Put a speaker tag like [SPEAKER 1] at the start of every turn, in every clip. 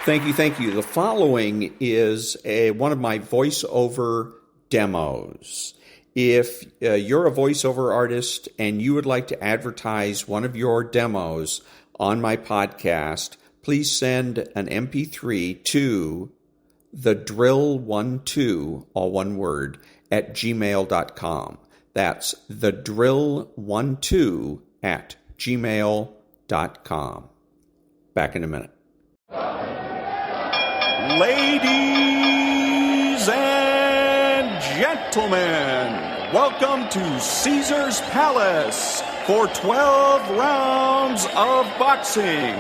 [SPEAKER 1] Thank you, thank you. The following is one of my voiceover demos. If you're a voiceover artist and you would like to advertise one of your demos on my podcast, please send an MP3 to thedrill12, all one word, at gmail.com. That's thedrill12 at gmail.com. Back in a minute. Ladies and gentlemen, welcome to Caesar's Palace for 12 rounds of boxing.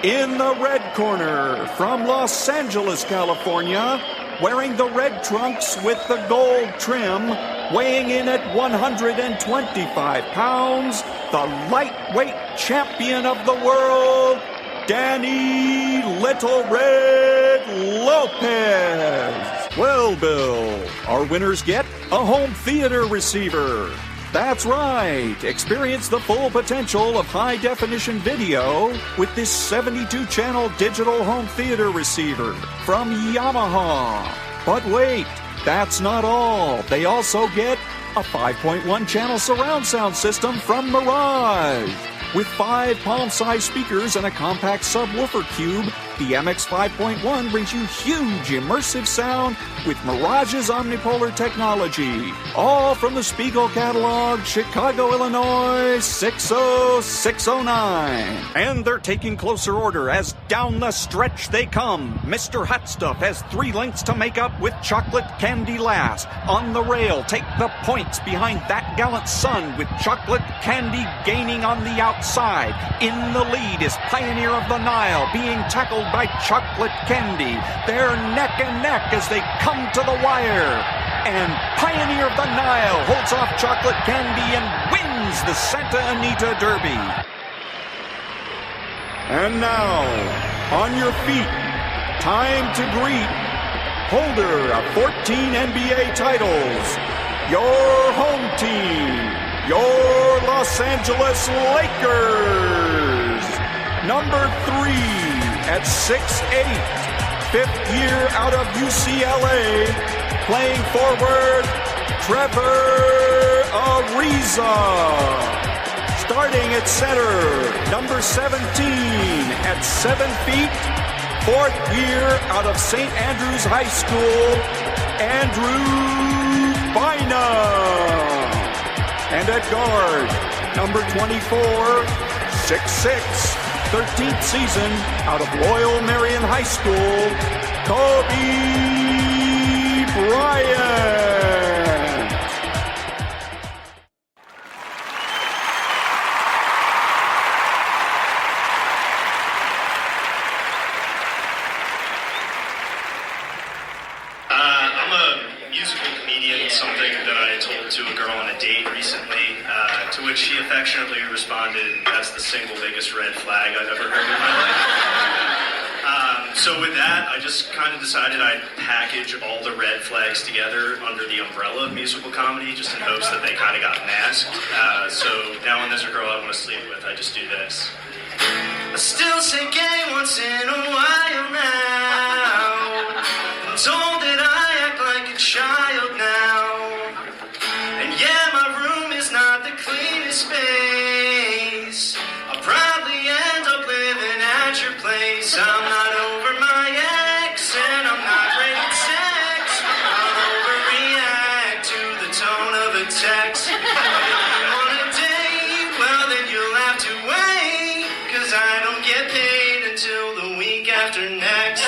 [SPEAKER 1] In the red corner, from Los Angeles, California, wearing the red trunks with the gold trim, weighing in at 125 pounds, the lightweight champion of the world, Danny Little Red Lopez. Well, Bill, our winners get a home theater receiver. That's right. Experience the full potential of high-definition video with this 72-channel digital home theater receiver from Yamaha. But wait, that's not all. They also get a 5.1-channel surround sound system from Mirage. With 5 palm-sized speakers and a compact subwoofer cube, the MX 5.1 brings you huge immersive sound with Mirage's omnipolar technology. All from the Spiegel catalog, Chicago, Illinois, 60609. And they're taking closer order as down the stretch they come. Mr. Hot Stuff has 3 lengths to make up with chocolate candy last. On the rail, take the points behind that gallant son with chocolate candy gaining on the outside. In the lead is Pioneer of the Nile being tackled by chocolate candy. They're neck and neck as they come to the wire. And Pioneer of the Nile holds off chocolate candy and wins the Santa Anita Derby. And now, on your feet, time to greet holder of 14 NBA titles, your home team, your Los Angeles Lakers. Number 3 at 6'8", 5th year out of UCLA, playing forward, Trevor Ariza. Starting at center, number 17 at 7 feet, 4th year out of St. Andrews High School, Andrew Bynum. And at guard, number 24, 6'6", 13th season out of Loyal Marion High School, Kobe Bryant.
[SPEAKER 2] I'm a musical comedian, something that I told to a girl on a date recently, to which she affectionately responded, "That's the single biggest red flag I've ever heard in my life." So with that, I just kind of decided I'd package all the red flags together under the umbrella of musical comedy, just in hopes that they kind of got masked. So now when there's a girl I want to sleep with, I just do this. I still say gay once in a while now. I'm told that I act like a child now. And yeah, my room is not the cleanest space. I'll probably end up living at your place. I'm not over my ex, and I'm not great at sex. I'll overreact to the tone of a text. If you want a date, well then you'll have to wait, 'cause I don't get paid until the week after next.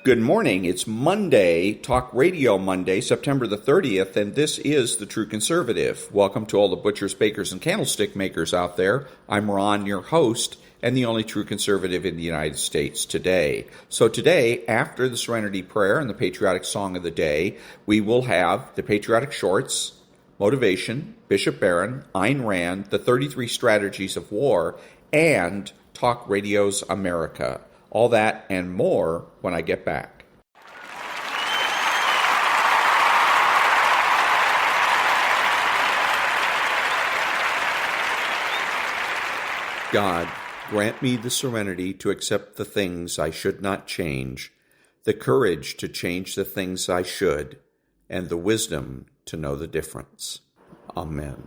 [SPEAKER 1] Good morning. It's Monday, Talk Radio Monday, September the 30th, and this is The True Conservative. Welcome to all the butchers, bakers, and candlestick makers out there. I'm Ron, your host, and the only true conservative in the United States today. So today, after the Serenity Prayer and the patriotic song of the day, we will have the patriotic shorts, motivation, Bishop Barron, Ayn Rand, the 33 strategies of war, and Talk Radio's America. All that and more when I get back. God, Grant me the serenity to accept the things I should not change, the courage to change the things I should, and the wisdom to know the difference. Amen.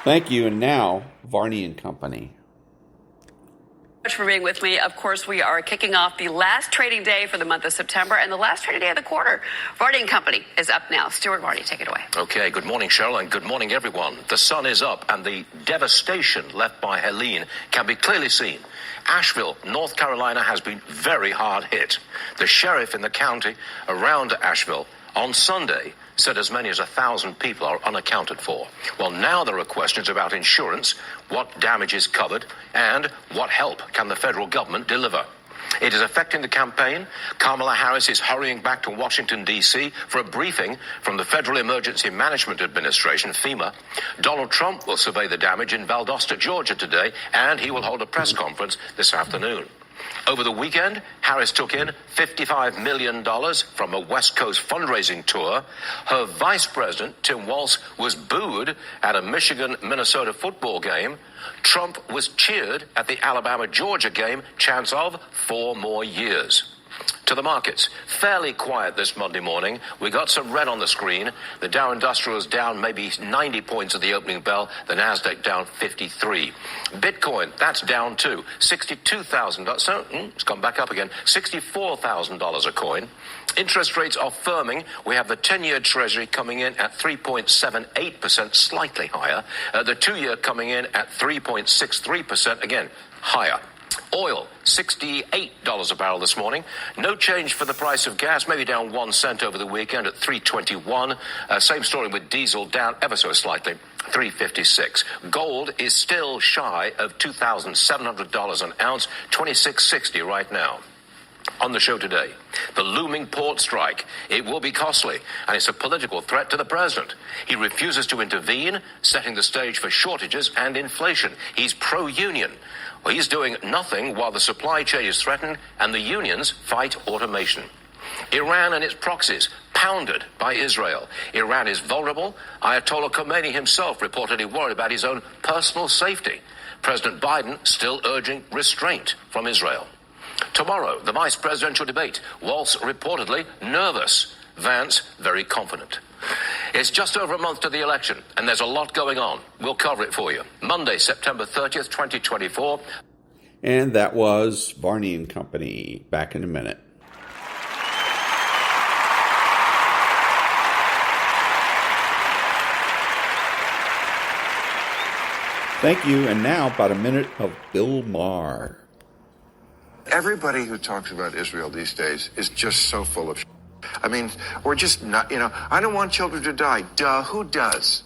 [SPEAKER 1] Thank you. And now, Varney and Company.
[SPEAKER 3] Much for being with me. Of course, we are kicking off the last trading day for the month of September and the last trading day of the quarter. Varney and Company is up now. Stuart Varney, take it away.
[SPEAKER 4] Okay, good morning, Cheryl, and good morning, everyone. The sun is up, and the devastation left by Helene can be clearly seen. Asheville, North Carolina, has been very hard hit. The sheriff in the county around Asheville on Sunday said as many as 1,000 people are unaccounted for. Well, now there are questions about insurance, what damage is covered, and what help can the federal government deliver. It is affecting the campaign. Kamala Harris is hurrying back to Washington, D.C. for a briefing from the Federal Emergency Management Administration, FEMA. Donald Trump will survey the damage in Valdosta, Georgia today, and he will hold a press conference this afternoon. Over the weekend, Harris took in $55 million from a West Coast fundraising tour. Her vice president, Tim Walz, was booed at a Michigan-Minnesota football game. Trump was cheered at the Alabama-Georgia game, chance of 4 more years. To the markets, fairly quiet this Monday morning. We got some red on the screen. The Dow Industrial is down maybe 90 points at the opening bell. The Nasdaq down 53. Bitcoin, that's down too. $62,000. So it's gone back up again. $64,000 a coin. Interest rates are firming. We have the 10-year Treasury coming in at 3.78%, slightly higher. The 2-year coming in at 3.63%, again, higher. Oil, $68 a barrel this morning. No change for the price of gas, maybe down 1 cent over the weekend at $3.21. Same story with diesel, down ever so slightly, $3.56. Gold is still shy of $2,700 an ounce, $26.60 right now. On the show today, the looming port strike. It will be costly, and it's a political threat to the president. He refuses to intervene, setting the stage for shortages and inflation. He's pro-union. Well, he's doing nothing while the supply chain is threatened and the unions fight automation. Iran and its proxies pounded by Israel. Iran is vulnerable. Ayatollah Khomeini himself reportedly worried about his own personal safety. President Biden still urging restraint from Israel. Tomorrow, the vice presidential debate. Walz reportedly nervous. Vance very confident. It's just over a month to the election, and there's a lot going on. We'll cover it for you. Monday, September 30th, 2024.
[SPEAKER 5] And that was Barney and Company. Back in a minute. Thank you. And now, about a minute of Bill Maher.
[SPEAKER 6] Everybody who talks about Israel these days is just so full of shit. I mean, we're just not, I don't want children to die. Duh, who does?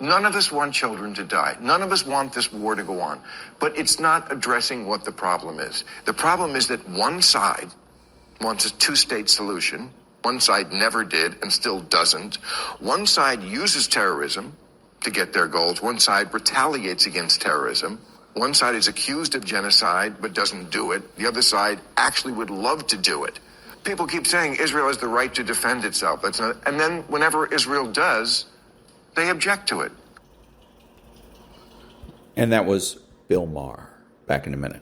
[SPEAKER 6] None of us want children to die. None of us want this war to go on. But it's not addressing what the problem is. The problem is that one side wants a two-state solution. One side never did and still doesn't. One side uses terrorism to get their goals. One side retaliates against terrorism. One side is accused of genocide but doesn't do it. The other side actually would love to do it. People keep saying Israel has the right to defend itself. That's not, and then whenever Israel does, they object to it.
[SPEAKER 5] And that was Bill Maher. Back in a minute.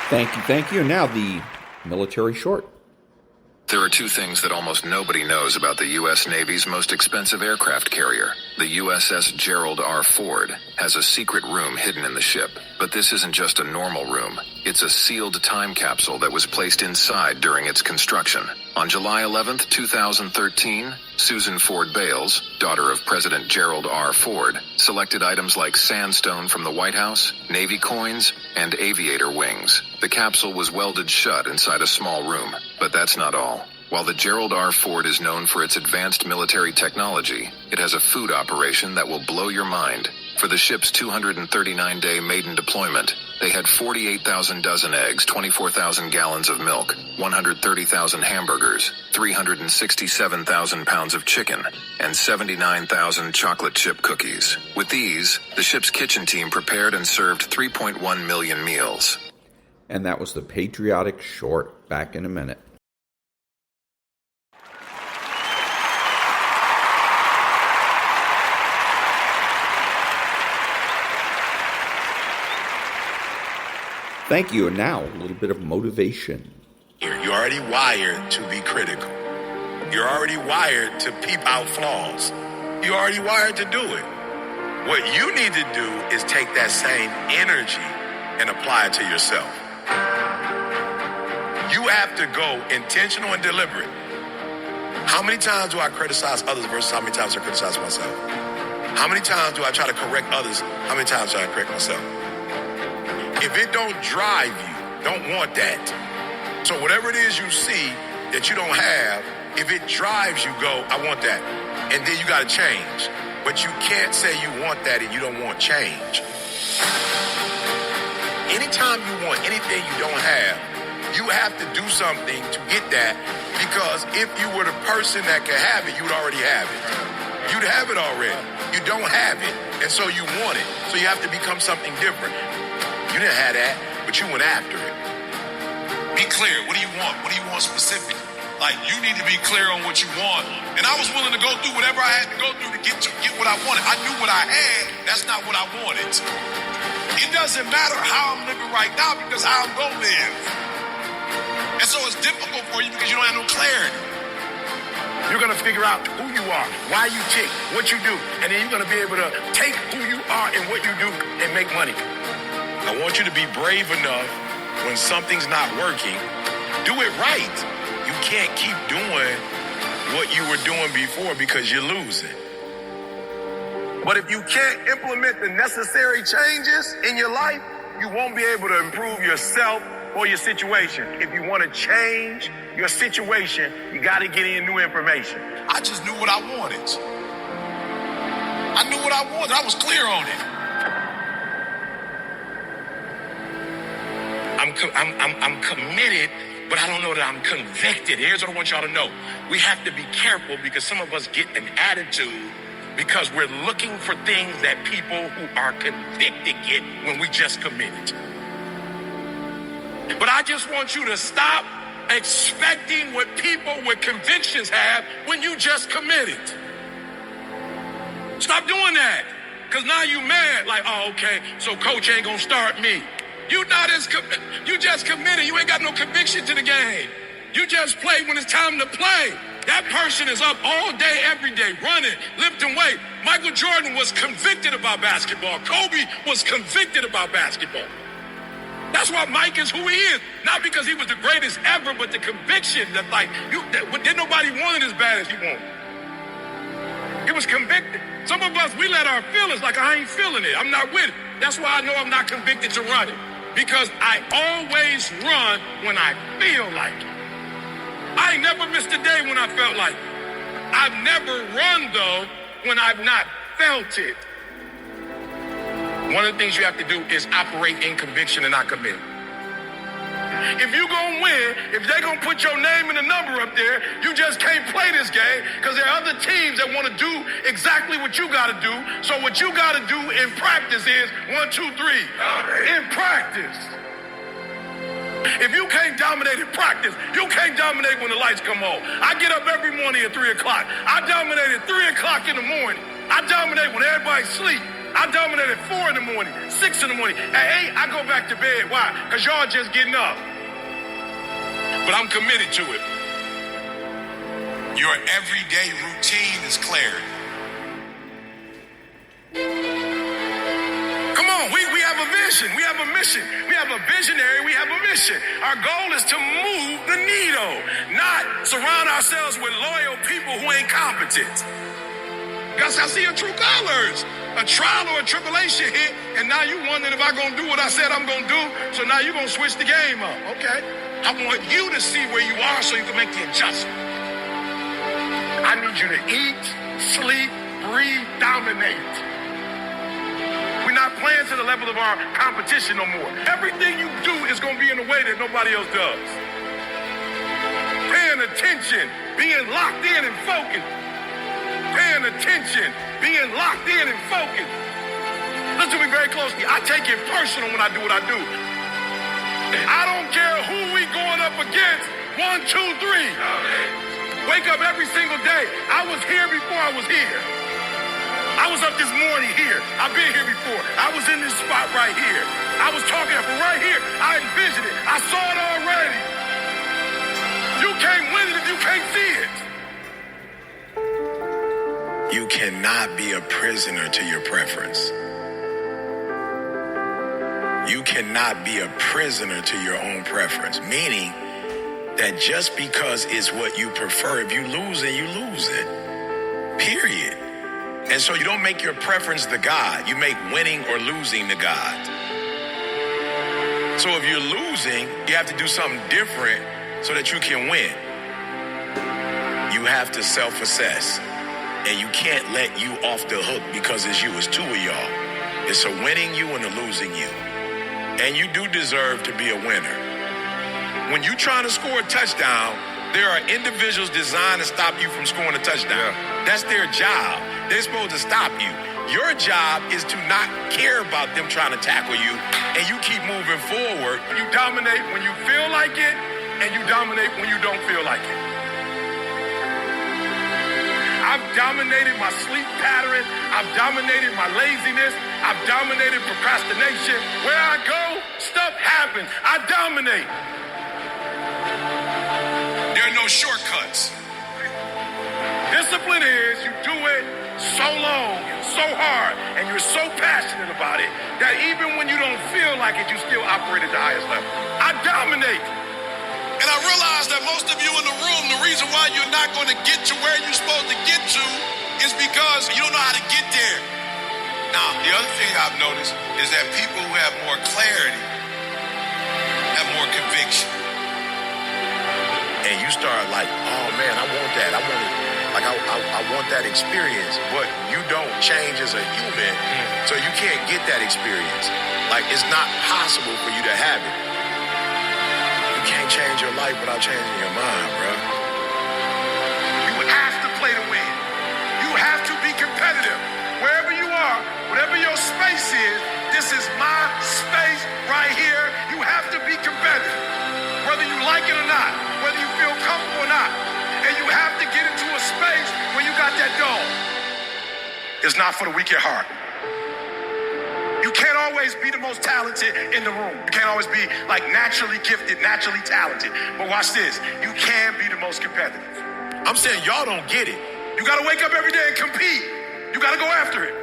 [SPEAKER 5] Thank you. Now the military short.
[SPEAKER 7] There are two things that almost nobody knows about the U.S. Navy's most expensive aircraft carrier. The USS Gerald R. Ford has a secret room hidden in the ship. But this isn't just a normal room. It's a sealed time capsule that was placed inside during its construction. On July 11th, 2013, Susan Ford Bales, daughter of President Gerald R. Ford, selected items like sandstone from the White House, Navy coins, and aviator wings. The capsule was welded shut inside a small room, but that's not all. While the Gerald R. Ford is known for its advanced military technology, it has a food operation that will blow your mind. For the ship's 239-day maiden deployment, they had 48,000 dozen eggs, 24,000 gallons of milk, 130,000 hamburgers, 367,000 pounds of chicken, and 79,000 chocolate chip cookies. With these, the ship's kitchen team prepared and served 3.1 million meals.
[SPEAKER 5] And that was the patriotic short. Back in a minute. Thank you. And now, a little bit of motivation.
[SPEAKER 8] You're already wired to be critical. You're already wired to peep out flaws. You're already wired to do it. What you need to do is take that same energy and apply it to yourself. You have to go intentional and deliberate. How many times do I criticize others versus how many times I criticize myself? How many times do I try to correct others? How many times do I correct myself? If it don't drive you, don't want that. So whatever it is you see that you don't have, if it drives you, go, I want that. And then you got to change. But you can't say you want that and you don't want change. Anytime you want anything you don't have, you have to do something to get that, because if you were the person that could have it, you'd already have it. You'd have it already. You don't have it, and so you want it. So you have to become something different. You didn't have that, but you went after it.
[SPEAKER 9] Be clear. What do you want? What do you want specifically? Like, you need to be clear on what you want. And I was willing to go through whatever I had to go through to get what I wanted. I knew what I had. That's not what I wanted. It doesn't matter how I'm living right now, because how I'm going to live. And so it's difficult for you because you don't have no clarity.
[SPEAKER 8] You're going to figure out who you are, why you tick, what you do, and then you're going to be able to take who you are and what you do and make money. I want you to be brave enough when something's not working, do it right. You can't keep doing what you were doing before because you're losing. But if you can't implement the necessary changes in your life, you won't be able to improve yourself or your situation. If you want to change your situation, you got to get in new information.
[SPEAKER 9] I just knew what I wanted. I knew what I wanted. I was clear on it. I'm committed, but I don't know that I'm convicted. Here's what I want y'all to know. We have to be careful, because some of us get an attitude because we're looking for things that people who are convicted get when we just committed. But I just want you to stop expecting what people with convictions have when you just committed.
[SPEAKER 8] Stop doing that. Because now you mad. Like, oh, okay, so coach ain't going to start me. You just committed. You ain't got no conviction to the game. You just play when it's time to play. That person is up all day, every day, running, lifting weight. Michael Jordan was convicted about basketball. Kobe was convicted about basketball. That's why Mike is who he is. Not because he was the greatest ever, but the conviction that, didn't nobody want it as bad as he wanted. He was convicted. Some of us, we let our feelings, I ain't feeling it. I'm not with it. That's why I know I'm not convicted to run it. Because I always run when I feel like it. I ain't never missed a day when I felt like it. I've never run, though, when I've not felt it. One of the things you have to do is operate in conviction and not commit. If you gonna win, if they gonna put your name and a number up there, you just can't play this game because there are other teams that want to do exactly what you gotta do. So what you gotta do in practice is 1, 2, 3. In practice. If you can't dominate in practice, you can't dominate when the lights come on. I get up every morning at 3 o'clock. I dominate at 3 o'clock in the morning. I dominate when everybody's asleep. I dominate at 4 in the morning, 6 in the morning. At 8, I go back to bed. Why? Because y'all just getting up. But I'm committed to it.
[SPEAKER 9] Your everyday routine is clarity.
[SPEAKER 8] Come on, we have a vision. We have a mission. We have a visionary. We have a mission. Our goal is to move the needle, not surround ourselves with loyal people who ain't competent. Because I see your true colors. A trial or a tribulation hit, and now you wondering if I'm going to do what I said I'm going to do, so now you're going to switch the game up. Okay. I want you to see where you are so you can make the adjustment. I need you to eat, sleep, breathe, dominate. We're not playing to the level of our competition no more. Everything you do is going to be in a way that nobody else does. Paying attention, being locked in and focused. Paying attention, being locked in and focused. Listen to me very closely. I take it personal when I do what I do. I don't care who we going up against. 1, 2, 3. Wake up every single day. I was here before I was here. I was up this morning here. I've been here before. I was in this spot right here. I was talking from right here. I envisioned it. I saw it already. You can't win it if you can't see it. You cannot be a prisoner to your preference. You cannot be a prisoner to your own preference, meaning that just because it's what you prefer, if you lose it, you lose it. Period. And so you don't make your preference the God. You make winning or losing the God. So if you're losing, you have to do something different so that you can win. You have to self-assess. And you can't let you off the hook because it's you. It's two of y'all. It's a winning you and a losing you. And you do deserve to be a winner. When you're trying to score a touchdown, there are individuals designed to stop you from scoring a touchdown. That's their job. They're supposed to stop you. Your job is to not care about them trying to tackle you, and you keep moving forward. You dominate when you feel like it, and you dominate when you don't feel like it. I've dominated my sleep pattern. I've dominated my laziness. I've dominated procrastination. Where I go, stuff happens. I dominate.
[SPEAKER 9] There are no shortcuts.
[SPEAKER 8] Discipline is you do it so long and so hard, and you're so passionate about it that even when you don't feel like it, you still operate at the highest level. I dominate.
[SPEAKER 9] And I realize that most of you in the room, the reason why you're not going to get to where you're supposed to get to is because you don't know how to get there. Now, the other thing I've noticed is that people who have more clarity have more conviction.
[SPEAKER 8] And you start like, oh man, I want that. I want it. Like I want that experience, but you don't change as a human, so you can't get that experience. Like it's not possible for you to have it. You can't change your life without changing your mind, bro. You have to play to win. You have to be competitive. Wherever you are, whatever your space is, this is my space right here. You have to be competitive. Whether you like it or not, whether you feel comfortable or not. And you have to get into a space where you got that dog. is not for the weak at heart. You can't always be the most talented in the room. You can't always be like naturally gifted, naturally talented. But watch this. You can be the most competitive. I'm saying y'all don't get it. You got to wake up every day and compete. You got to go after it.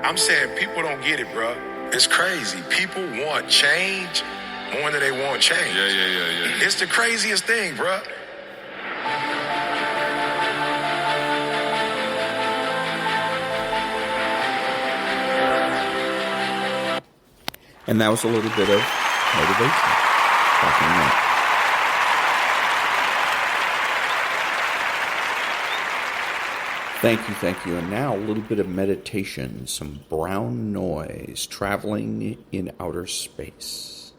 [SPEAKER 8] I'm saying people don't get it, bro. It's crazy. People want change more than they want change. Yeah. It's the craziest thing, bro.
[SPEAKER 5] And that was a little bit of motivation. Talking about. Thank you. And now a little bit of meditation, some brown noise traveling in outer space.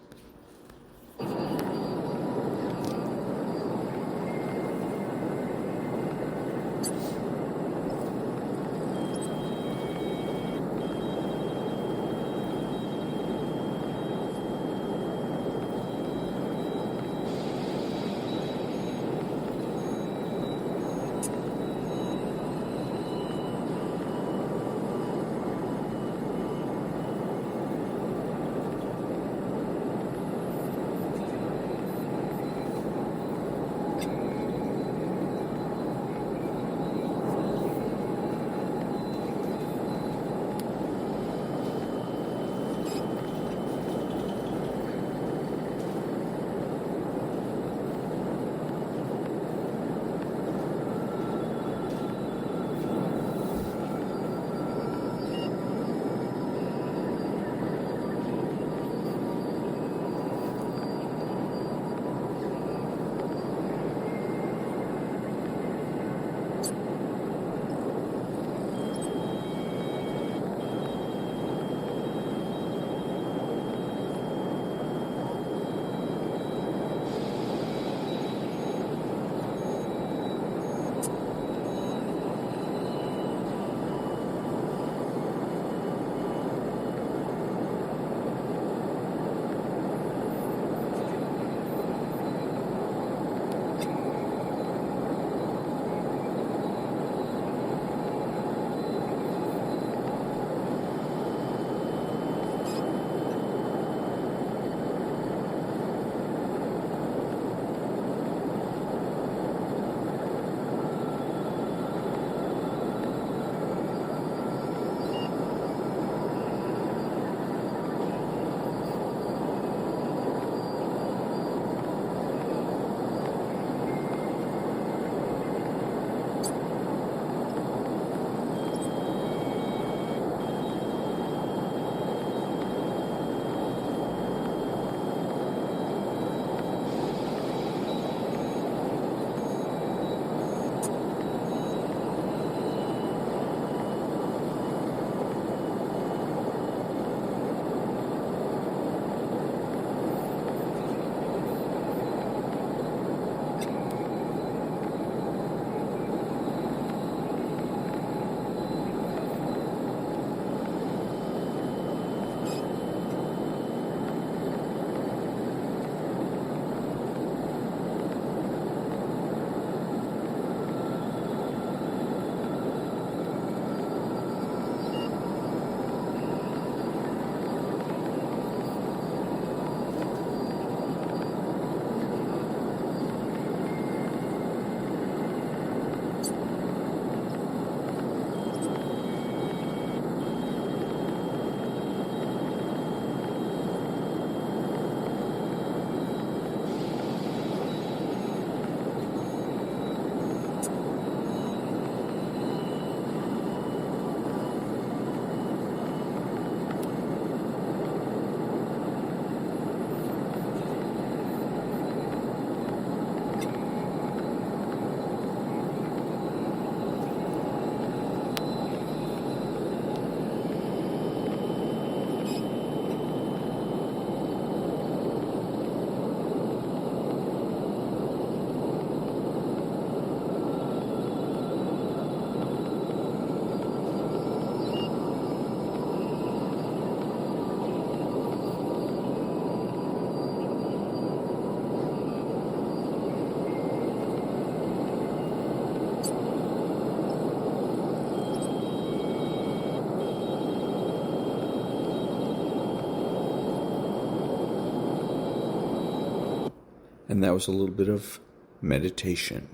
[SPEAKER 5] And that was a little bit of meditation.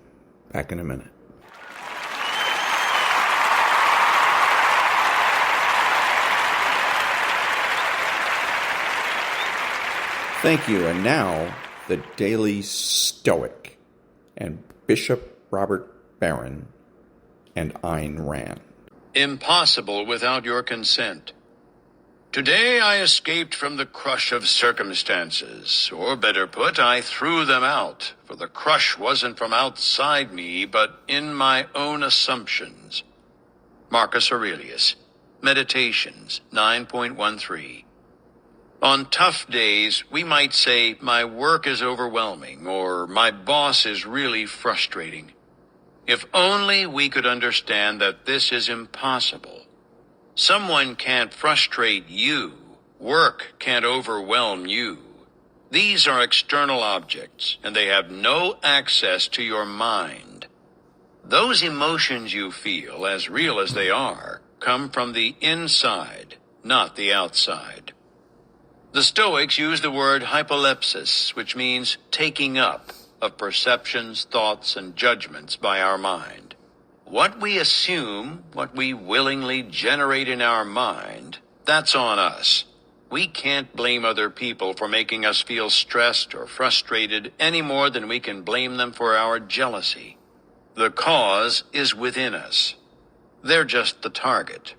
[SPEAKER 5] Back in a minute. Thank you. And now, the Daily Stoic and Bishop Robert Barron and Ayn Rand.
[SPEAKER 10] Impossible without your consent. Today I escaped from the crush of circumstances, or better put, I threw them out, for the crush wasn't from outside me, but in my own assumptions. Marcus Aurelius, Meditations 9.13. On tough days, we might say, my work is overwhelming, or my boss is really frustrating. If only we could understand that this is impossible. Someone can't frustrate you. Work can't overwhelm you. These are external objects, and they have no access to your mind. Those emotions you feel, as real as they are, come from the inside, not the outside. The Stoics use the word hypolepsis, which means taking up of perceptions, thoughts, and judgments by our mind. What we assume, what we willingly generate in our mind, that's on us. We can't blame other people for making us feel stressed or frustrated any more than we can blame them for our jealousy. The cause is within us. They're just the target.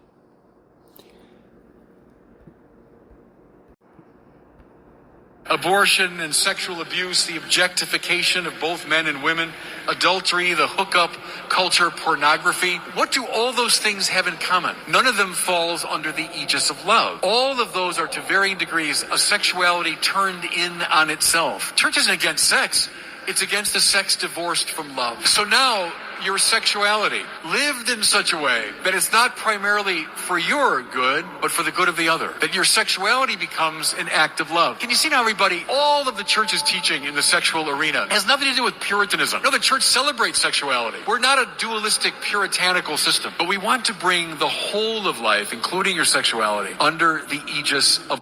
[SPEAKER 11] Abortion and sexual abuse, the objectification of both men and women, adultery, the hookup culture, pornography. What do all those things have in common? None of them falls under the aegis of love. All of those are to varying degrees a sexuality turned in on itself. Church isn't against sex. It's against a sex divorced from love. So now, your sexuality lived in such a way that it's not primarily for your good, but for the good of the other. That your sexuality becomes an act of love. Can you see now, everybody, all of the church's teaching in the sexual arena has nothing to do with Puritanism. No, the church celebrates sexuality. We're not a dualistic, puritanical system, but we want to bring the whole of life, including your sexuality, under the aegis of...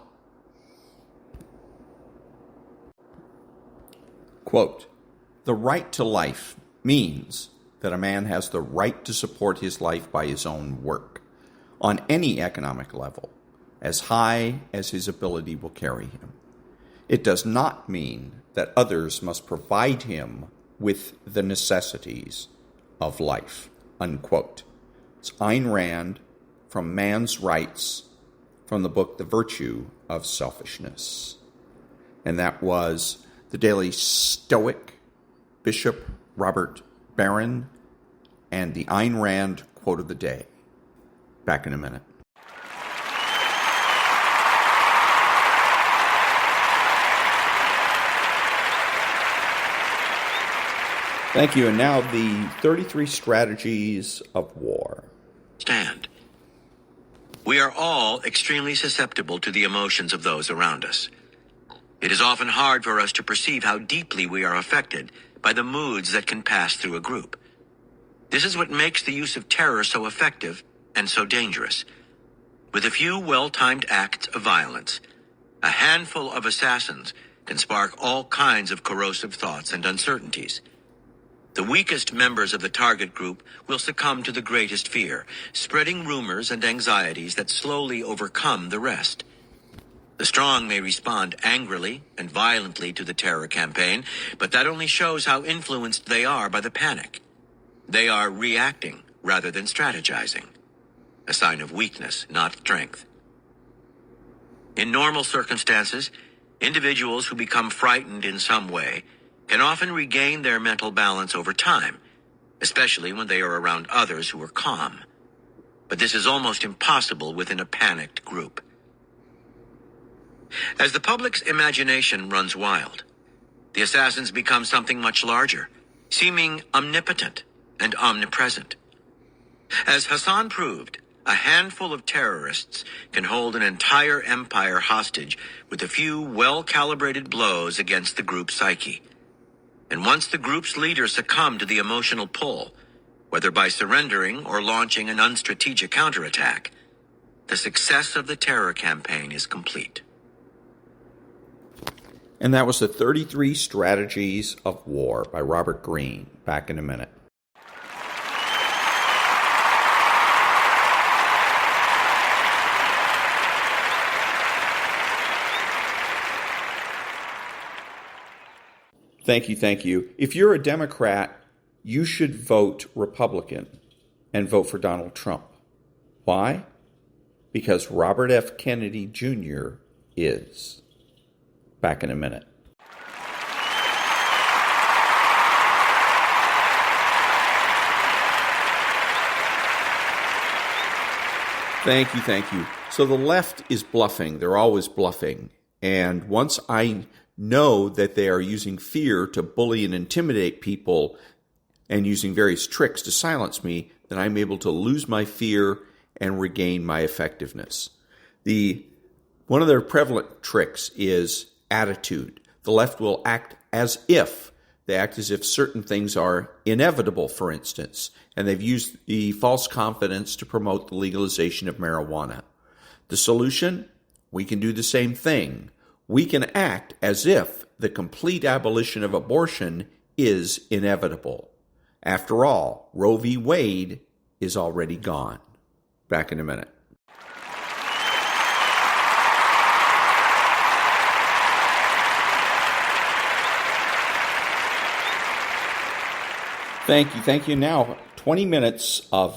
[SPEAKER 5] Quote, "The right to life means that a man has the right to support his life by his own work, on any economic level, as high as his ability will carry him. It does not mean that others must provide him with the necessities of life." Unquote. It's Ayn Rand from Man's Rights, from the book The Virtue of Selfishness. And that was the Daily Stoic, Bishop Robert Barron, and the Ayn Rand Quote of the Day. Back in a minute. Thank you. And now the 33 strategies of war.
[SPEAKER 12] Stand. We are all extremely susceptible to the emotions of those around us. It is often hard for us to perceive how deeply we are affected by the moods that can pass through a group. This is what makes the use of terror so effective and so dangerous. With a few well-timed acts of violence, a handful of assassins can spark all kinds of corrosive thoughts and uncertainties. The weakest members of the target group will succumb to the greatest fear, spreading rumors and anxieties that slowly overcome the rest. The strong may respond angrily and violently to the terror campaign, but that only shows how influenced they are by the panic. They are reacting rather than strategizing, a sign of weakness, not strength. In normal circumstances, individuals who become frightened in some way can often regain their mental balance over time, especially when they are around others who are calm. But this is almost impossible within a panicked group. As the public's imagination runs wild, the assassins become something much larger, seeming omnipotent and omnipresent. As Hassan proved, a handful of terrorists can hold an entire empire hostage with a few well-calibrated blows against the group's psyche. And once the group's leaders succumb to the emotional pull, whether by surrendering or launching an unstrategic counterattack, the success of the terror campaign is complete.
[SPEAKER 5] And that was the 33 Strategies of War by Robert Greene. Back in a minute. Thank you. If you're a Democrat, you should vote Republican and vote for Donald Trump. Why? Because Robert F. Kennedy Jr. is. Back in a minute. Thank you. So the left is bluffing. They're always bluffing. And once I know that they are using fear to bully and intimidate people and using various tricks to silence me, then I'm able to lose my fear and regain my effectiveness. One of their prevalent tricks is attitude. The left will act as if certain things are inevitable, for instance, and they've used the false confidence to promote the legalization of marijuana. The solution? We can do the same thing. We can act as if the complete abolition of abortion is inevitable. After all, Roe v. Wade is already gone. Back in a minute. Thank you. Now, 20 minutes of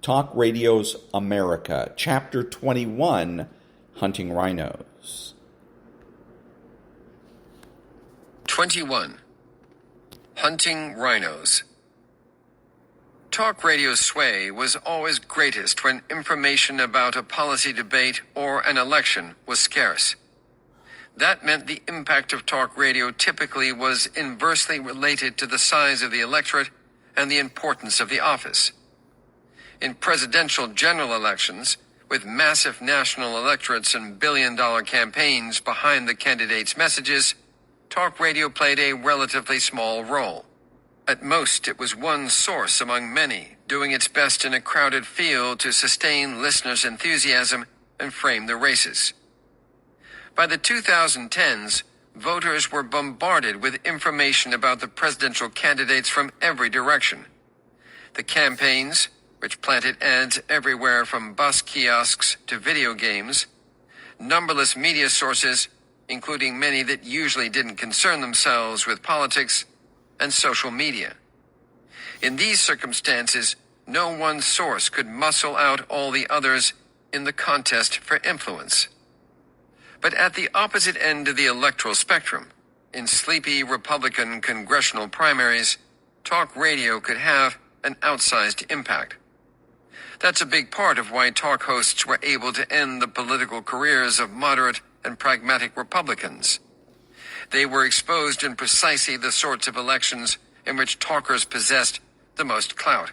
[SPEAKER 5] Talk Radio's America, Chapter 21, Hunting Rhinos.
[SPEAKER 13] 21. Hunting Rhinos. Talk radio's sway was always greatest when information about a policy debate or an election was scarce. That meant the impact of talk radio typically was inversely related to the size of the electorate and the importance of the office. In presidential general elections, with massive national electorates and billion-dollar campaigns behind the candidates' messages, talk radio played a relatively small role. At most, it was one source among many, doing its best in a crowded field to sustain listeners' enthusiasm and frame the races. By the 2010s, voters were bombarded with information about the presidential candidates from every direction. The campaigns, which planted ads everywhere from bus kiosks to video games, numberless media sources, including many that usually didn't concern themselves with politics, and social media. In these circumstances, no one source could muscle out all the others in the contest for influence. But at the opposite end of the electoral spectrum, in sleepy Republican congressional primaries, talk radio could have an outsized impact. That's a big part of why talk hosts were able to end the political careers of moderate and pragmatic Republicans. They were exposed in precisely the sorts of elections in which talkers possessed the most clout.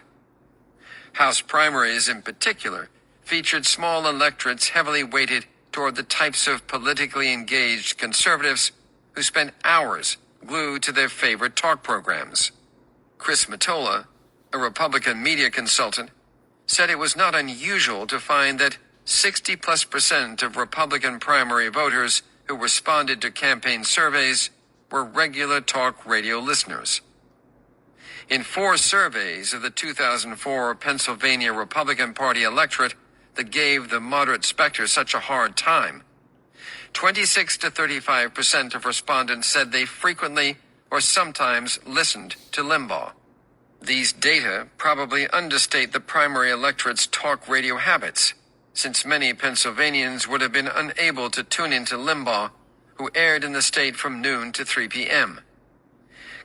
[SPEAKER 13] House primaries, in particular, featured small electorates heavily weighted toward the types of politically engaged conservatives who spent hours glued to their favorite talk programs. Chris Mottola, a Republican media consultant, said it was not unusual to find that 60+% of Republican primary voters who responded to campaign surveys were regular talk radio listeners. In 4 surveys of the 2004 Pennsylvania Republican Party electorate that gave the moderate specter such a hard time, 26 to 35% of respondents said they frequently or sometimes listened to Limbaugh. These data probably understate the primary electorate's talk radio habits, since many Pennsylvanians would have been unable to tune into Limbaugh, who aired in the state from noon to 3 p.m.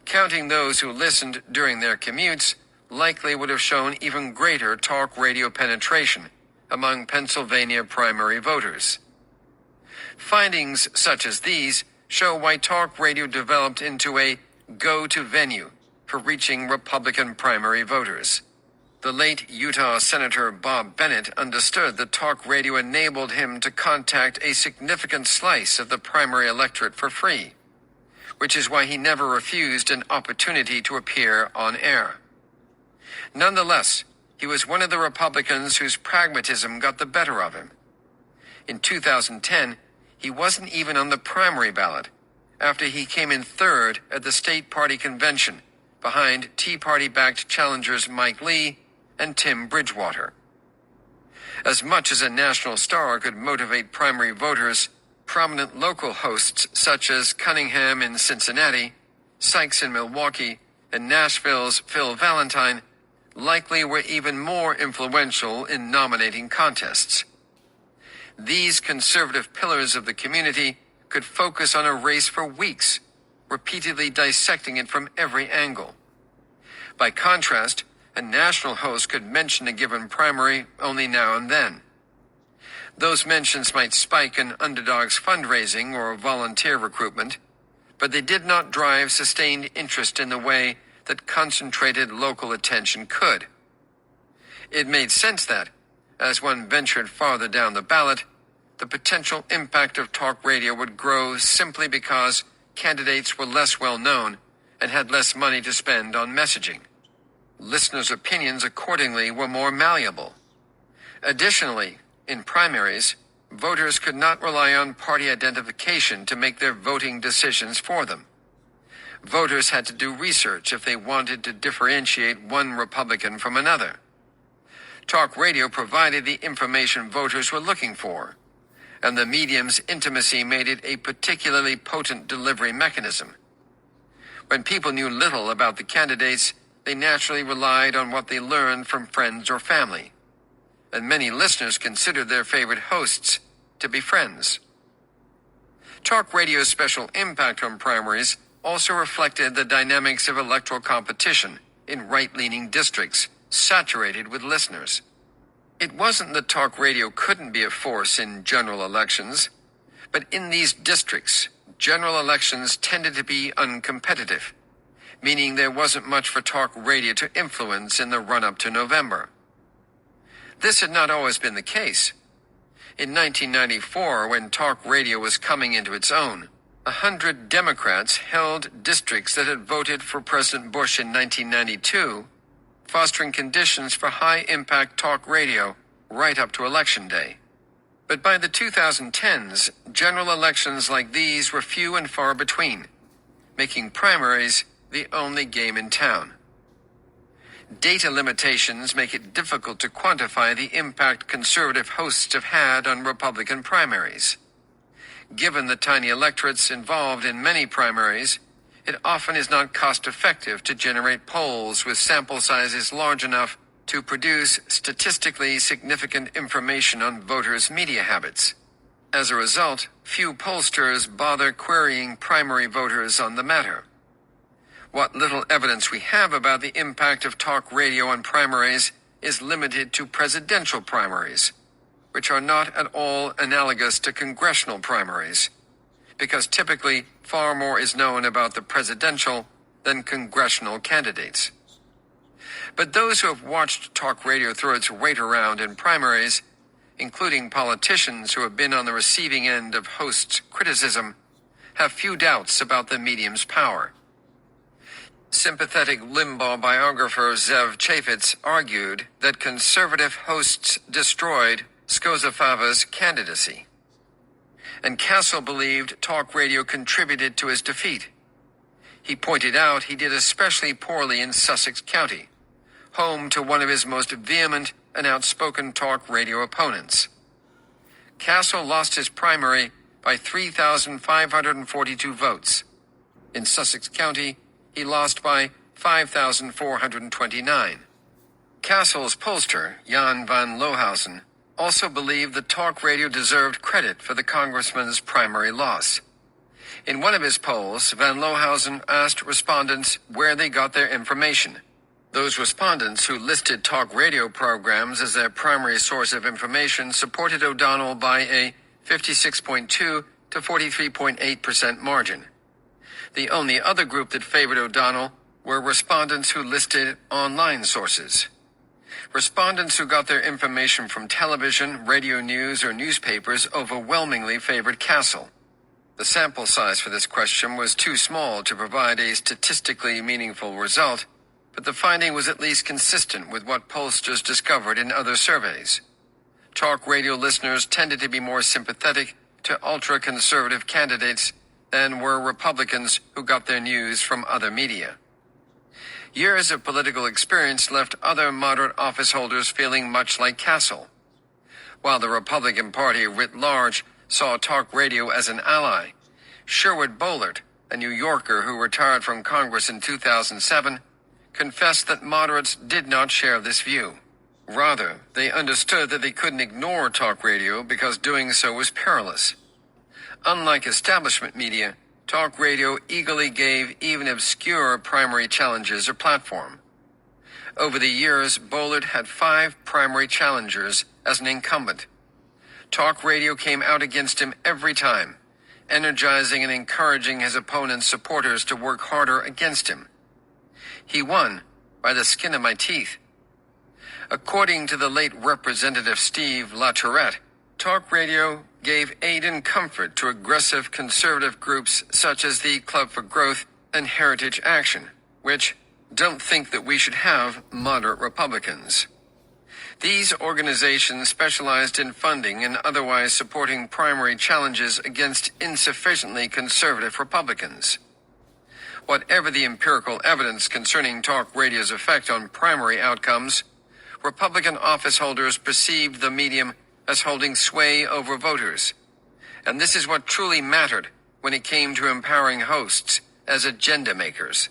[SPEAKER 13] Counting those who listened during their commutes likely would have shown even greater talk radio penetration among Pennsylvania primary voters. Findings such as these show why talk radio developed into a go-to venue for reaching Republican primary voters. The late Utah Senator Bob Bennett understood that talk radio enabled him to contact a significant slice of the primary electorate for free, which is why he never refused an opportunity to appear on air. Nonetheless, he was one of the Republicans whose pragmatism got the better of him. In 2010, he wasn't even on the primary ballot, after he came in third at the state party convention, behind Tea Party-backed challengers Mike Lee and Tim Bridgewater. As much as a national star could motivate primary voters, prominent local hosts such as Cunningham in Cincinnati, Sykes in Milwaukee, and Nashville's Phil Valentine likely were even more influential in nominating contests. These conservative pillars of the community could focus on a race for weeks, repeatedly dissecting it from every angle. By contrast, a national host could mention a given primary only now and then. Those mentions might spike an underdog's fundraising or volunteer recruitment, but they did not drive sustained interest in the way that concentrated local attention could. It made sense that, as one ventured farther down the ballot, the potential impact of talk radio would grow simply because candidates were less well known and had less money to spend on messaging. Listeners' opinions accordingly were more malleable. Additionally, in primaries, voters could not rely on party identification to make their voting decisions for them. Voters had to do research if they wanted to differentiate one Republican from another. Talk radio provided the information voters were looking for, and the medium's intimacy made it a particularly potent delivery mechanism. When people knew little about the candidates, they naturally relied on what they learned from friends or family, and many listeners considered their favorite hosts to be friends. Talk radio's special impact on primaries also reflected the dynamics of electoral competition in right-leaning districts saturated with listeners. It wasn't that talk radio couldn't be a force in general elections, but in these districts, general elections tended to be uncompetitive, meaning there wasn't much for talk radio to influence in the run-up to November. This had not always been the case. In 1994, when talk radio was coming into its own, 100 Democrats held districts that had voted for President Bush in 1992, fostering conditions for high-impact talk radio right up to Election Day. But by the 2010s, general elections like these were few and far between, making primaries the only game in town. Data limitations make it difficult to quantify the impact conservative hosts have had on Republican primaries. Given the tiny electorates involved in many primaries, it often is not cost-effective to generate polls with sample sizes large enough to produce statistically significant information on voters' media habits. As a result, few pollsters bother querying primary voters on the matter. What little evidence we have about the impact of talk radio on primaries is limited to presidential primaries, which are not at all analogous to congressional primaries, because typically far more is known about the presidential than congressional candidates. But those who have watched talk radio throw its weight around in primaries, including politicians who have been on the receiving end of hosts' criticism, have few doubts about the medium's power. Sympathetic Limbaugh biographer Zev Chaffetz argued that conservative hosts destroyed Skozafava's candidacy, and Castle believed talk radio contributed to his defeat. He pointed out he did especially poorly in Sussex County, home to one of his most vehement and outspoken talk radio opponents. Castle lost his primary by 3,542 votes. In Sussex County, he lost by 5,429. Castle's pollster, Jan van Lohausen, also believed that talk radio deserved credit for the congressman's primary loss. In one of his polls, van Lohausen asked respondents where they got their information. Those respondents who listed talk radio programs as their primary source of information supported O'Donnell by a 56.2 to 43.8% margin. The only other group that favored O'Donnell were respondents who listed online sources. Respondents who got their information from television, radio news, or newspapers overwhelmingly favored Castle. The sample size for this question was too small to provide a statistically meaningful result, but the finding was at least consistent with what pollsters discovered in other surveys. Talk radio listeners tended to be more sympathetic to ultra-conservative candidates than than were Republicans who got their news from other media. Years of political experience left other moderate office holders feeling much like Castle. While the Republican Party writ large saw talk radio as an ally, Sherwood Boehlert, a New Yorker who retired from Congress in 2007, confessed that moderates did not share this view. Rather, they understood that they couldn't ignore talk radio because doing so was perilous. Unlike establishment media, talk radio eagerly gave even obscure primary challenges a platform. Over the years, Boehlert had 5 primary challengers as an incumbent. Talk radio came out against him every time, energizing and encouraging his opponent's supporters to work harder against him. He won by the skin of my teeth. According to the late Representative Steve LaTourette, talk radio gave aid and comfort to aggressive conservative groups such as the Club for Growth and Heritage Action, which don't think that we should have moderate Republicans. These organizations specialized in funding and otherwise supporting primary challenges against insufficiently conservative Republicans. Whatever the empirical evidence concerning talk radio's effect on primary outcomes, Republican office holders perceived the medium as holding sway over voters. And this is what truly mattered when it came to empowering hosts as agenda makers.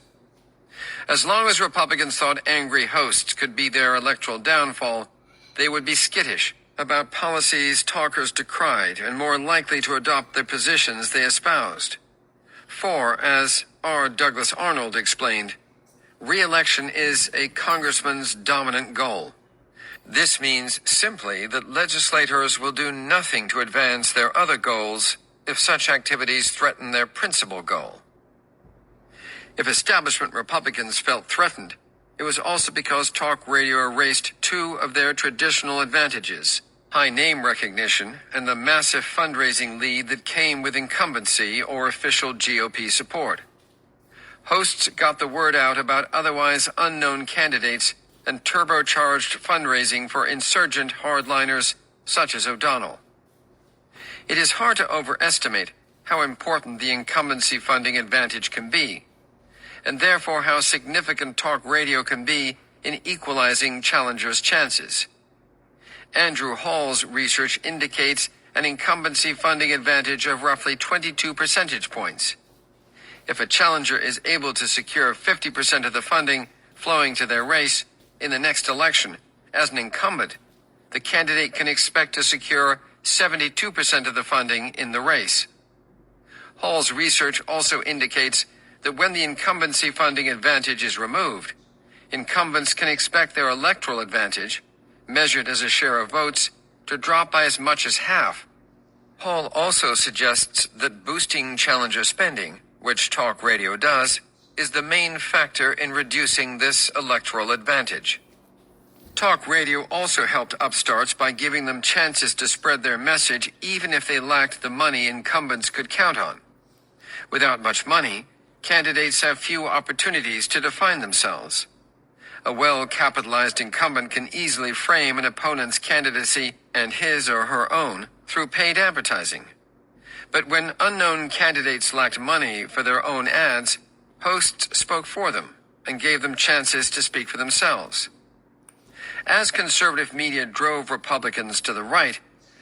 [SPEAKER 13] As long as Republicans thought angry hosts could be their electoral downfall, they would be skittish about policies talkers decried and more likely to adopt the positions they espoused. For, as R. Douglas Arnold explained, re-election is a congressman's dominant goal. This means simply that legislators will do nothing to advance their other goals if such activities threaten their principal goal. If establishment Republicans felt threatened, it was also because talk radio erased 2 of their traditional advantages, high name recognition and the massive fundraising lead that came with incumbency or official GOP support. Hosts got the word out about otherwise unknown candidates and turbocharged fundraising for insurgent hardliners such as O'Donnell. It is hard to overestimate how important the incumbency funding advantage can be, and therefore how significant talk radio can be in equalizing challengers' chances. Andrew Hall's research indicates an incumbency funding advantage of roughly 22 percentage points. If a challenger is able to secure 50% of the funding flowing to their race in the next election as an incumbent, the candidate can expect to secure 72% of the funding in the race. Hall's research also indicates that when the incumbency funding advantage is removed, incumbents can expect their electoral advantage, measured as a share of votes, to drop by as much as half. Hall also suggests that boosting challenger spending, which talk radio does, is the main factor in reducing this electoral advantage. Talk radio also helped upstarts by giving them chances to spread their message even if they lacked the money incumbents could count on. Without much money, candidates have few opportunities to define themselves. A well-capitalized incumbent can easily frame an opponent's candidacy and his or her own through paid advertising. But when unknown candidates lacked money for their own ads, hosts spoke for them and gave them chances to speak for themselves. As conservative media drove Republicans to the right,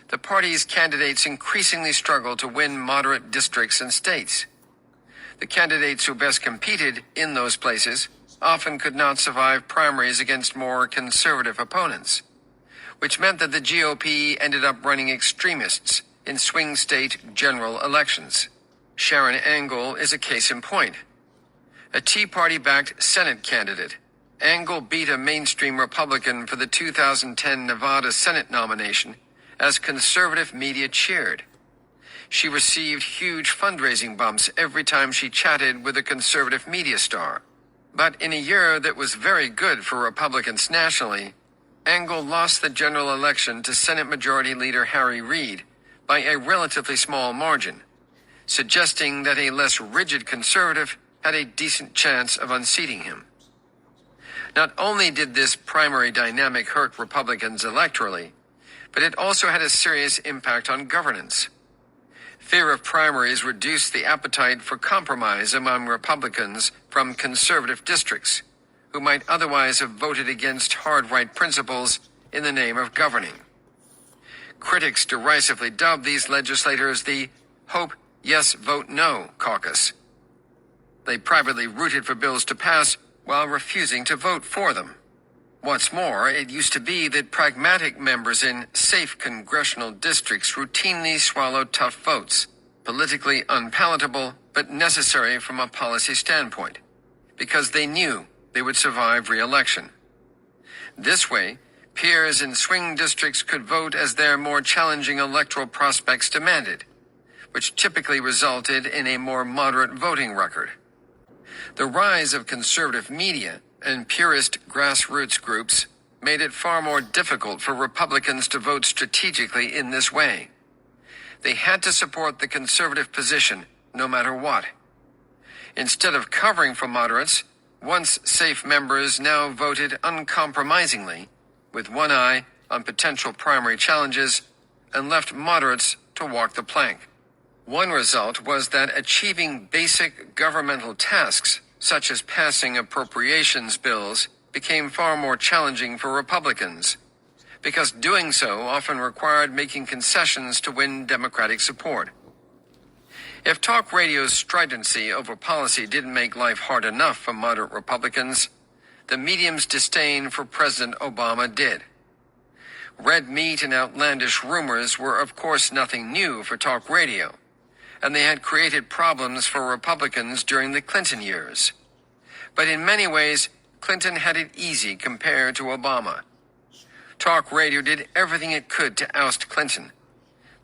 [SPEAKER 13] the party's candidates increasingly struggled to win moderate districts and states. The candidates who best competed in those places often could not survive primaries against more conservative opponents, which meant that the GOP ended up running extremists in swing state general elections. Sharon Angle is a case in point. A Tea Party-backed Senate candidate, Angle beat a mainstream Republican for the 2010 Nevada Senate nomination as conservative media cheered. She received huge fundraising bumps every time she chatted with a conservative media star. But in a year that was very good for Republicans nationally, Angle lost the general election to Senate Majority Leader Harry Reid by a relatively small margin, suggesting that a less rigid conservative had a decent chance of unseating him. Not only did this primary dynamic hurt Republicans electorally, but it also had a serious impact on governance. Fear of primaries reduced the appetite for compromise among Republicans from conservative districts, who might otherwise have voted against hard-right principles in the name of governing. Critics derisively dubbed these legislators the Hope Yes Vote No caucus. They privately rooted for bills to pass while refusing to vote for them. What's more, it used to be that pragmatic members in safe congressional districts routinely swallowed tough votes, politically unpalatable but necessary from a policy standpoint, because they knew they would survive re-election. This way, peers in swing districts could vote as their more challenging electoral prospects demanded, which typically resulted in a more moderate voting record. The rise of conservative media and purist grassroots groups made it far more difficult for Republicans to vote strategically in this way. They had to support the conservative position no matter what. Instead of covering for moderates, once safe members now voted uncompromisingly, with one eye on potential primary challenges, and left moderates to walk the plank. One result was that achieving basic governmental tasks, such as passing appropriations bills, became far more challenging for Republicans, because doing so often required making concessions to win Democratic support. If talk radio's stridency over policy didn't make life hard enough for moderate Republicans, the medium's disdain for President Obama did. Red meat and outlandish rumors were of course nothing new for talk radio, and they had created problems for Republicans during the Clinton years. But in many ways, Clinton had it easy compared to Obama. Talk radio did everything it could to oust Clinton,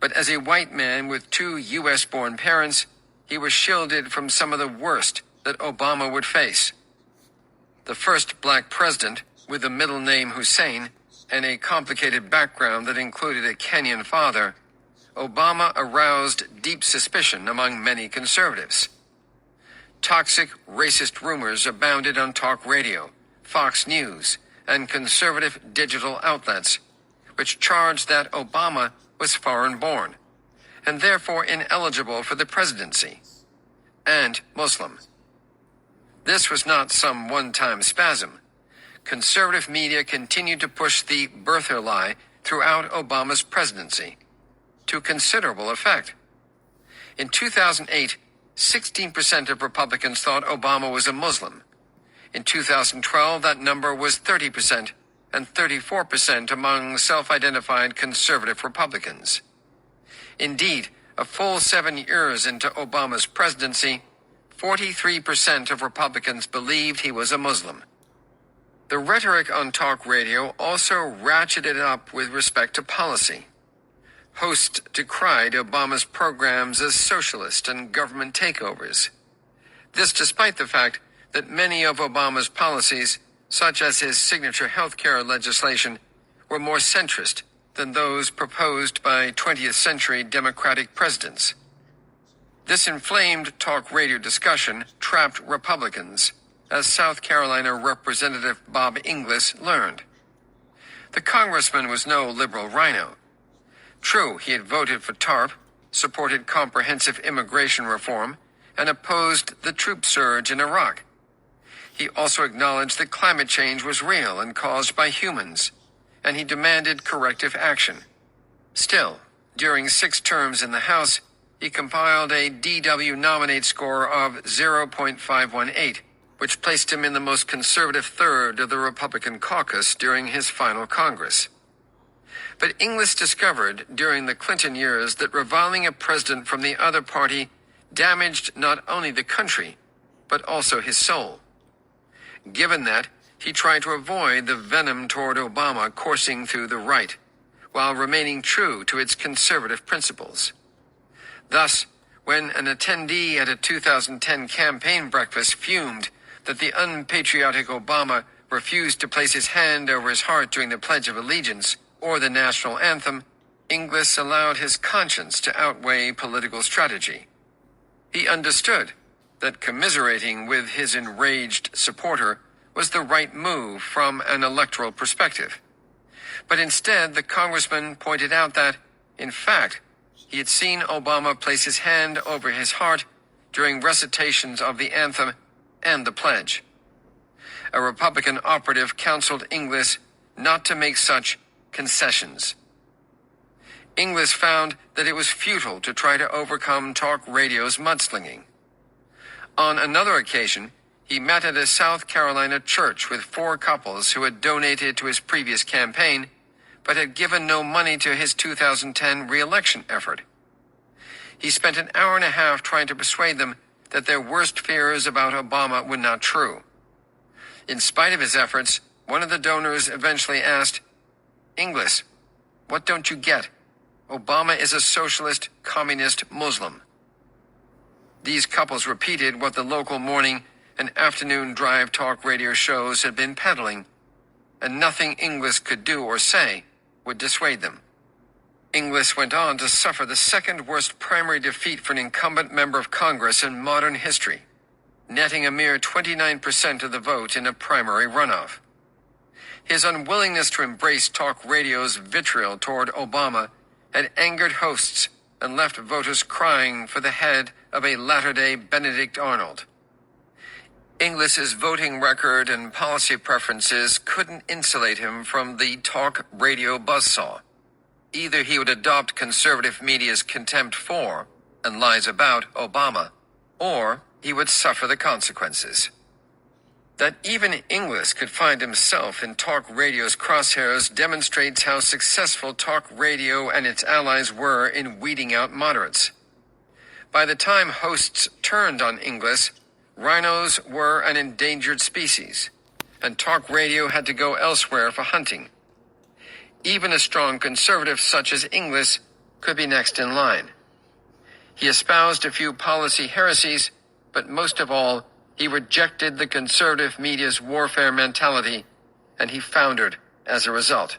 [SPEAKER 13] but as a white man with 2 U.S.-born parents, he was shielded from some of the worst that Obama would face. The first black president, with the middle name Hussein and a complicated background that included a Kenyan father, Obama aroused deep suspicion among many conservatives. Toxic, racist rumors abounded on talk radio, Fox News, and conservative digital outlets, which charged that Obama was foreign-born, and therefore ineligible for the presidency, and Muslim. This was not some one-time spasm. Conservative media continued to push the birther lie throughout Obama's presidency, to considerable effect. In 2008, 16% of Republicans thought Obama was a Muslim. In 2012, that number was 30%, and 34% among self-identified conservative Republicans. Indeed, a full 7 years into Obama's presidency, 43% of Republicans believed he was a Muslim. The rhetoric on talk radio also ratcheted up with respect to policy. Hosts decried Obama's programs as socialist and government takeovers. This despite the fact that many of Obama's policies, such as his signature health care legislation, were more centrist than those proposed by 20th century Democratic presidents. This inflamed talk radio discussion trapped Republicans, as South Carolina Representative Bob Inglis learned. The congressman was no liberal rhino. True, he had voted for TARP, supported comprehensive immigration reform, and opposed the troop surge in Iraq. He also acknowledged that climate change was real and caused by humans, and he demanded corrective action. Still, during 6 terms in the House, he compiled a DW nominate score of 0.518, which placed him in the most conservative third of the Republican caucus during his final Congress. But Inglis discovered during the Clinton years that reviling a president from the other party damaged not only the country, but also his soul. Given that, he tried to avoid the venom toward Obama coursing through the right, while remaining true to its conservative principles. Thus, when an attendee at a 2010 campaign breakfast fumed that the unpatriotic Obama refused to place his hand over his heart during the Pledge of Allegiance or the national anthem, Inglis allowed his conscience to outweigh political strategy. He understood that commiserating with his enraged supporter was the right move from an electoral perspective. But instead, the congressman pointed out that, in fact, he had seen Obama place his hand over his heart during recitations of the anthem and the pledge. A Republican operative counseled Inglis not to make such concessions. Inglis found that it was futile to try to overcome talk radio's mudslinging. On another occasion, he met at a South Carolina church with 4 couples who had donated to his previous campaign, but had given no money to his 2010 re-election effort. He spent an hour and a half trying to persuade them that their worst fears about Obama were not true. In spite of his efforts, one of the donors eventually asked, "Inglis, what don't you get? Obama is a socialist, communist Muslim." These couples repeated what the local morning and afternoon drive talk radio shows had been peddling, and nothing Inglis could do or say would dissuade them. Inglis went on to suffer the second worst primary defeat for an incumbent member of Congress in modern history, netting a mere 29% of the vote in a primary runoff. His unwillingness to embrace talk radio's vitriol toward Obama had angered hosts and left voters crying for the head of a latter-day Benedict Arnold. Inglis's voting record and policy preferences couldn't insulate him from the talk radio buzzsaw. Either he would adopt conservative media's contempt for and lies about Obama, or he would suffer the consequences. That even Inglis could find himself in talk radio's crosshairs demonstrates how successful talk radio and its allies were in weeding out moderates. By the time hosts turned on Inglis, rhinos were an endangered species, and talk radio had to go elsewhere for hunting. Even a strong conservative such as Inglis could be next in line. He espoused a few policy heresies, but most of all, he rejected the conservative media's warfare mentality, and he foundered as a result.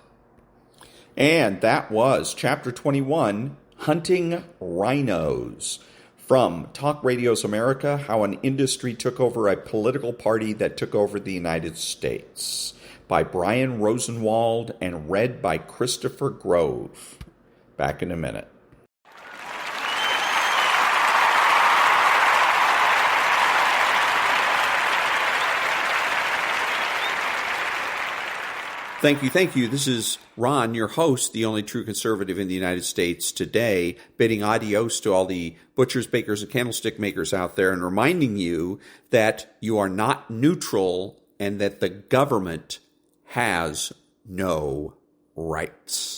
[SPEAKER 5] And that was Chapter 21, Hunting Rhinos. From Talk Radio's America, How an Industry Took Over a Political Party That Took Over the United States, by Brian Rosenwald and read by Christopher Grove. Back in a minute. Thank you. This is Ron, your host, the only true conservative in the United States today, bidding adios to all the butchers, bakers, and candlestick makers out there and reminding you that you are not neutral and that the government has no rights.